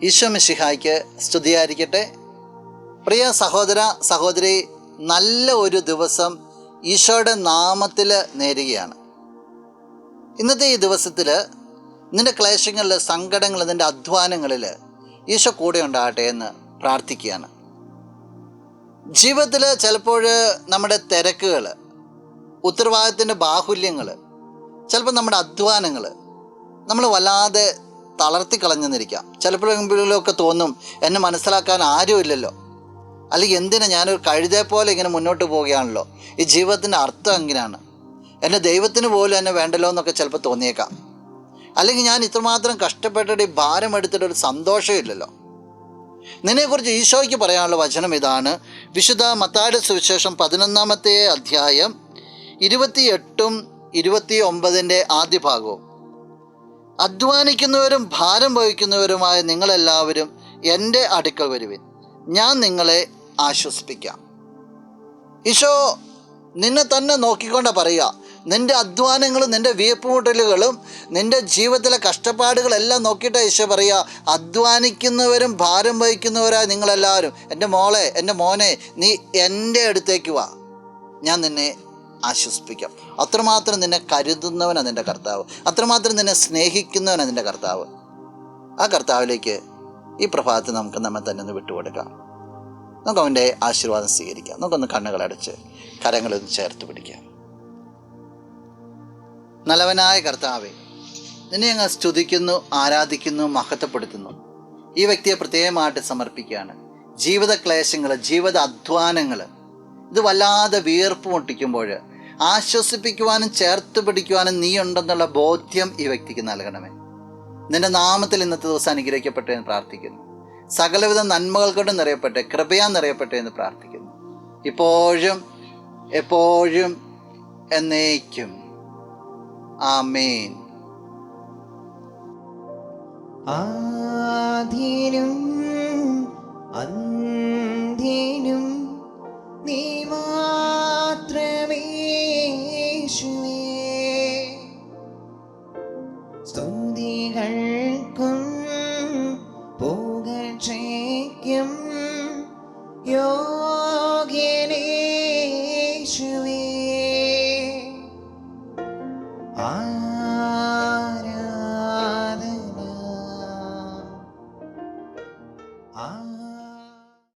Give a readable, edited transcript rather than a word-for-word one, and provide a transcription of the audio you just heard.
ഈശോ മിശിഹായ്ക്ക് സ്തുതിയായിരിക്കട്ടെ. പ്രിയ സഹോദര സഹോദരി, നല്ല ഒരു ദിവസം ഈശോയുടെ നാമത്തിൽ നേരുകയാണ്. ഇന്നത്തെ ഈ ദിവസത്തിൽ നിൻ്റെ ക്ലേശങ്ങളിൽ, സങ്കടങ്ങളിൽ, നിൻ്റെ അധ്വാനങ്ങളിൽ ഈശോ കൂടെ ഉണ്ടാകട്ടെ എന്ന് പ്രാർത്ഥിക്കുകയാണ്. ജീവിതത്തിൽ ചിലപ്പോൾ നമ്മുടെ തിരക്കുകൾ, ഉത്തരവാദിത്തത്തിൻ്റെ ബാഹുല്യങ്ങൾ, ചിലപ്പോൾ നമ്മുടെ അധ്വാനങ്ങൾ നമ്മൾ വല്ലാതെ തളർത്തിക്കളഞ്ഞെന്നിരിക്കാം. ചിലപ്പോഴെങ്കിലൊക്കെ തോന്നും, എന്നെ മനസ്സിലാക്കാൻ ആരുമില്ലല്ലോ, അല്ലെങ്കിൽ എന്തിനാ ഞാനൊരു കഴുതയെ പോലെ ഇങ്ങനെ മുന്നോട്ട് പോവുകയാണല്ലോ, ഈ ജീവിതത്തിൻ്റെ അർത്ഥം എങ്ങനെയാണ്, എൻ്റെ ദൈവത്തിന് പോലും എന്നെ വേണ്ടല്ലോ എന്നൊക്കെ ചിലപ്പോൾ തോന്നിയേക്കാം. അല്ലെങ്കിൽ ഞാൻ ഇത്രമാത്രം കഷ്ടപ്പെട്ടിട്ട് ഈ ഭാരം എടുത്തിട്ട് ഒരു സന്തോഷമില്ലല്ലോ. നിന്നെക്കുറിച്ച് ഈശോയ്ക്ക് പറയാനുള്ള വചനം ഇതാണ്. വിശുദ്ധ മത്തായിയുടെ സുവിശേഷം 11-ാമത്തെ അധ്യായം 28ഉം 29 ആദ്യ ഭാഗവും. അധ്വാനിക്കുന്നവരും ഭാരം വഹിക്കുന്നവരുമായ നിങ്ങളെല്ലാവരും എൻ്റെ അടുക്കൽ വരുവിൻ, ഞാൻ നിങ്ങളെ ആശ്വസിപ്പിക്കാം. ഈശോ നിന്നെ തന്നെ നോക്കിക്കൊണ്ടാണ് പറയുക. നിൻ്റെ അധ്വാനങ്ങളും നിൻ്റെ വീർപ്പുമുട്ടലുകളും നിൻ്റെ ജീവിതത്തിലെ കഷ്ടപ്പാടുകളെല്ലാം നോക്കിയിട്ടാണ് ഈശോ പറയുക, അധ്വാനിക്കുന്നവരും ഭാരം വഹിക്കുന്നവരായ നിങ്ങളെല്ലാവരും, എൻ്റെ മോളെ, എൻ്റെ മോനെ, നീ എൻ്റെ അടുത്തേക്ക് വാ, ഞാൻ നിന്നെ ആശ്വസിപ്പിക്കാം. അത്രമാത്രം നിന്നെ കരുതുന്നവനാണ് നിൻ്റെ കർത്താവ്, അത്രമാത്രം നിന്നെ സ്നേഹിക്കുന്നവനാണ് നിൻ്റെ കർത്താവ്. ആ കർത്താവിലേക്ക് ഈ പ്രഭാതത്തിൽ നമുക്ക് നമ്മെ തന്നെ ഒന്ന് വിട്ടുകൊടുക്കാം. നമുക്ക് അവൻ്റെ ആശീർവാദം സ്വീകരിക്കാം. നമുക്കൊന്ന് കണ്ണുകളടച്ച് കരങ്ങളൊന്ന് ചേർത്ത് പിടിക്കാം. നല്ലവനായ കർത്താവേ, നിന്നെ ഞങ്ങൾ സ്തുതിക്കുന്നു, ആരാധിക്കുന്നു, മഹത്വപ്പെടുത്തുന്നു. ഈ വ്യക്തിയെ പ്രത്യേകമായിട്ട് സമർപ്പിക്കുകയാണ്. ജീവിത ക്ലേശങ്ങൾ, ജീവിത അധ്വാനങ്ങൾ ഇത് വല്ലാതെ വീർപ്പ് മുട്ടിക്കുമ്പോൾ ആശ്വസിപ്പിക്കുവാനും ചേർത്ത് പിടിക്കുവാനും നീ ഉണ്ടെന്നുള്ള ബോധ്യം ഈ വ്യക്തിക്ക് നൽകണമേ. നിന്റെ നാമത്തിൽ ഇന്നത്തെ ദിവസം അനുഗ്രഹിക്കപ്പെട്ടെ എന്ന് പ്രാർത്ഥിക്കുന്നു. സകലവിധ നന്മകൾ കൊണ്ട് നിറയപ്പെട്ടെ, കൃപയാൻ നിറയപ്പെട്ടെ എന്ന് പ്രാർത്ഥിക്കുന്നു. ഇപ്പോഴും എപ്പോഴും എന്നേക്കും. ആമേൻ. ആദിനും അന്ത്യനും നീ